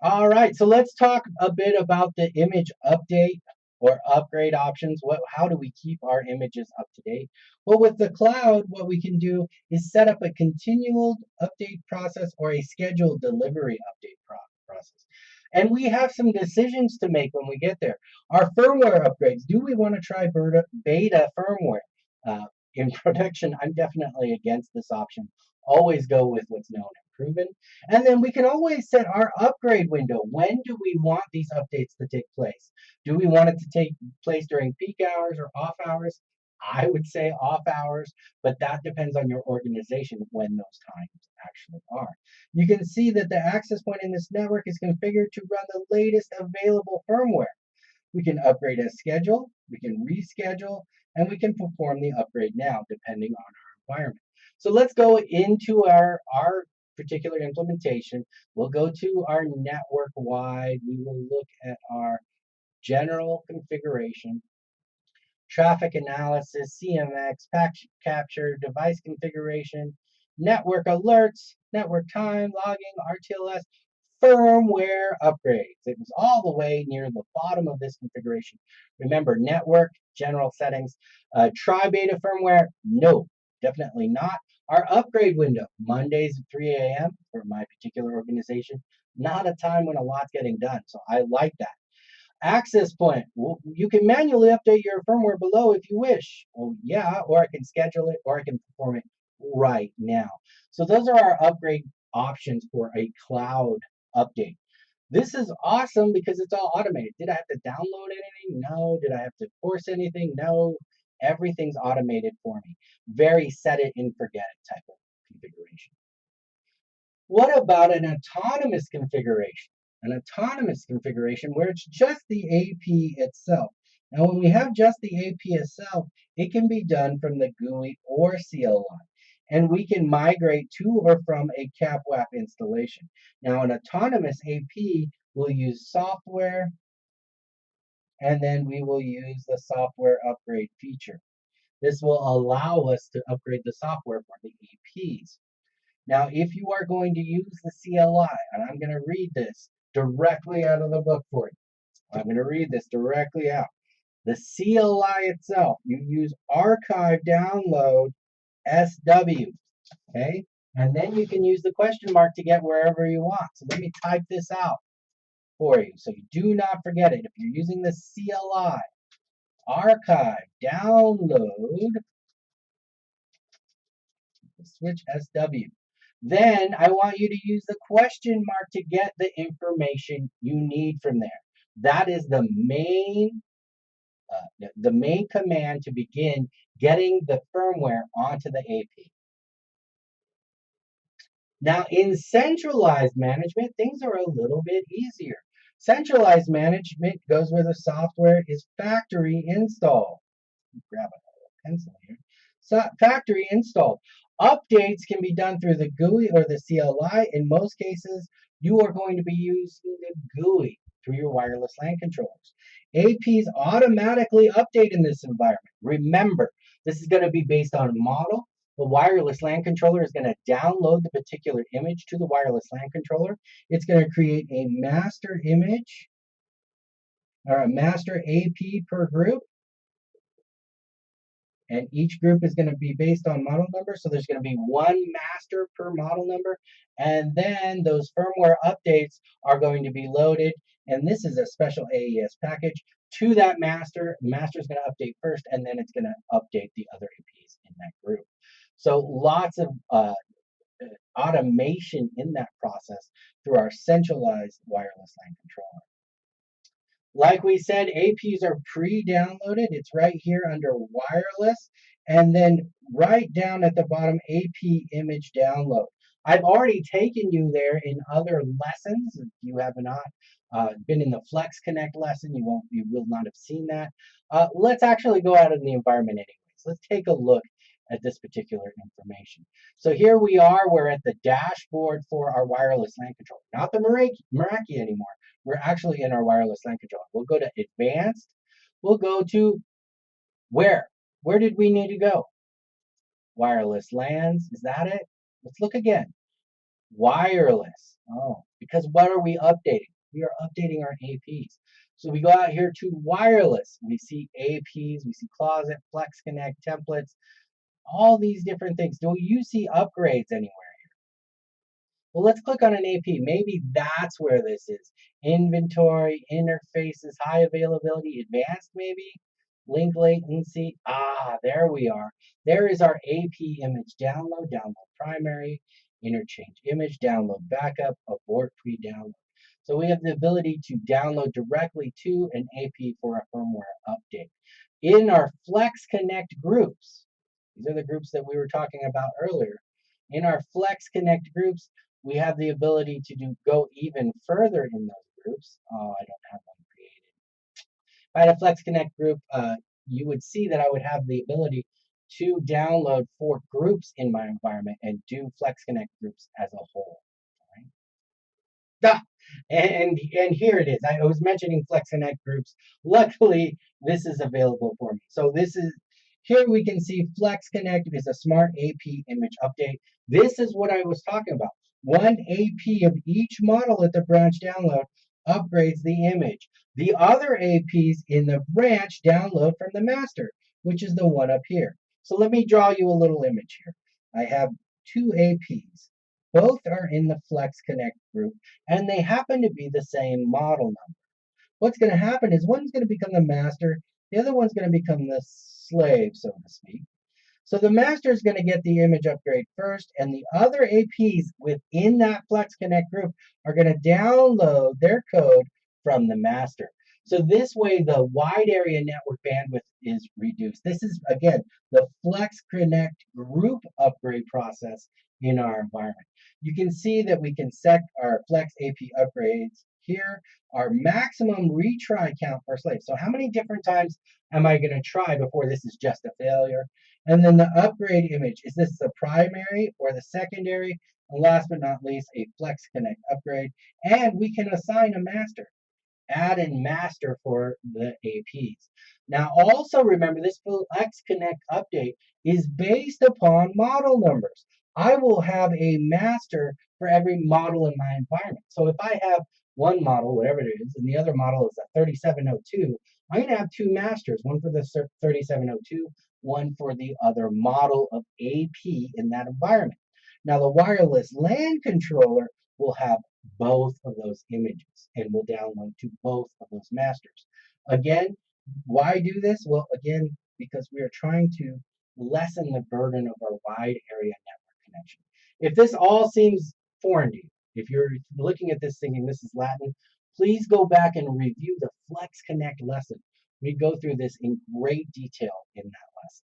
All right, so let's talk a bit about the image update or upgrade options. How do we keep our images up to date? Well, with the cloud, what we can do is set up a continual update process or a scheduled delivery update process. And we have some decisions to make when we get there. Our firmware upgrades. Do we want to try beta firmware? In production, I'm definitely against this option. Always go with what's known and proven. And then we can always set our upgrade window. When do we want these updates to take place? Do we want it to take place during peak hours or off hours? I would say off hours, but that depends on your organization when those times actually are. You can see that the access point in this network is configured to run the latest available firmware. We can upgrade as scheduled, we can reschedule, and we can perform the upgrade now depending on our environment. So let's go into our particular implementation. We'll go to our network wide. We will look at our general configuration, traffic analysis, CMX, packet capture, device configuration, network alerts, network time, logging, RTLS, firmware upgrades. It was all the way near the bottom of this configuration. Remember, network, general settings, try beta firmware, no, definitely not. Our upgrade window, Mondays at 3 a.m. for my particular organization, not a time when a lot's getting done. So I like that. Access point. Well, you can manually update your firmware below if you wish. Well, yeah, or I can schedule it or I can perform it right now. So those are our upgrade options for a cloud update. This is awesome because it's all automated. Did I have to download anything? No. Did I have to force anything? No. Everything's automated for me. Very set it and forget it type of configuration. What about an autonomous configuration? An autonomous configuration where it's just the AP itself. Now, when we have just the AP itself, it can be done from the GUI or CLI, and we can migrate to or from a CapWAP installation. Now, an autonomous AP will use software, and then we will use the software upgrade feature. This will allow us to upgrade the software for the APs. Now, if you are going to use the CLI, and I'm going to read this directly out of the book for you. I'm going to read this directly out. The CLI itself, you use archive download SW, okay? And then you can use the question mark to get wherever you want. So let me type this out for you so you do not forget it. If you're using the CLI, archive download, switch SW. Then I want you to use the question mark to get the information you need from there. That is the main command to begin getting the firmware onto the AP. Now, in centralized management, things are a little bit easier. Centralized management goes where the software is factory installed. Grab a pencil here. So factory installed. Updates can be done through the GUI or the CLI. In most cases, you are going to be using the GUI through your wireless LAN controllers. APs automatically update in this environment. Remember, this is going to be based on model. The wireless LAN controller is going to download the particular image to the wireless LAN controller. It's going to create a master image or a master AP per group. And each group is going to be based on model number. So there's going to be one master per model number. And then those firmware updates are going to be loaded. And this is a special AES package to that master. The master is going to update first, and then it's going to update the other APs in that group. So lots of automation in that process through our centralized wireless LAN controller. Like we said, APs are pre-downloaded. It's right here under wireless. And then right down at the bottom, AP image download. I've already taken you there in other lessons. If you have not been in the Flex Connect lesson, you will not have seen that. Let's actually go out in the environment anyways. Let's take a look at this particular information. So here we are. We're at the dashboard for our wireless LAN controller, not the Meraki anymore. We're actually in our wireless LAN controller. We'll go to advanced. We'll go to where? Where did we need to go? Wireless LANs. Is that it? Let's look again. Wireless. Oh, Because what are we updating? We are updating our APs. So we go out here to wireless. We see APs, we see Closet, Flex Connect, templates, all these different things. Do you see upgrades anywhere? Well, let's click on an AP. Maybe that's where this is. Inventory, interfaces, high availability, advanced maybe? Link latency. Ah, there we are. There is our AP image download, download primary, interchange image, download backup, abort pre-download. So we have the ability to download directly to an AP for a firmware update. In our Flex Connect groups, these are the groups that we were talking about earlier. In our Flex Connect groups, we have the ability to go even further in those groups. Oh, I don't have one created. If I had a Flex Connect group, you would see that I would have the ability to download 4 groups in my environment and do Flex Connect groups as a whole. Ah, and here it is. I was mentioning Flex Connect groups. Luckily, this is available for me. So this is here we can see Flex Connect is a smart AP image update. This is what I was talking about. One AP of each model at the branch download upgrades the image. The other APs in the branch download from the master, which is the one up here. So let me draw you a little image here. I have 2 APs. Both are in the Flex Connect group, and they happen to be the same model number. What's going to happen is one's going to become the master, the other one's going to become the slave, so to speak. So the master is going to get the image upgrade first, and the other APs within that Flex Connect group are going to download their code from the master. So this way, the wide area network bandwidth is reduced. This is, again, the Flex Connect group upgrade process in our environment. You can see that we can set our Flex AP upgrades here, our maximum retry count per slave. So how many different times am I going to try before this is just a failure? And then the upgrade image, is this the primary or the secondary? And last but not least, a Flex Connect upgrade. And we can assign a master, add in master for the APs. Now also remember this Flex Connect update is based upon model numbers. I will have a master for every model in my environment. So if I have one model, whatever it is, and the other model is a 3702, I'm going to have 2 masters, one for the 3702, one for the other model of AP in that environment. Now the wireless LAN controller will have both of those images and will download to both of those masters. Again, why do this? Well, again, because we are trying to lessen the burden of our wide area network connection. If this all seems foreign to you, if you're looking at this thinking this is Latin, please go back and review the Flex Connect lesson. We go through this in great detail in that lesson.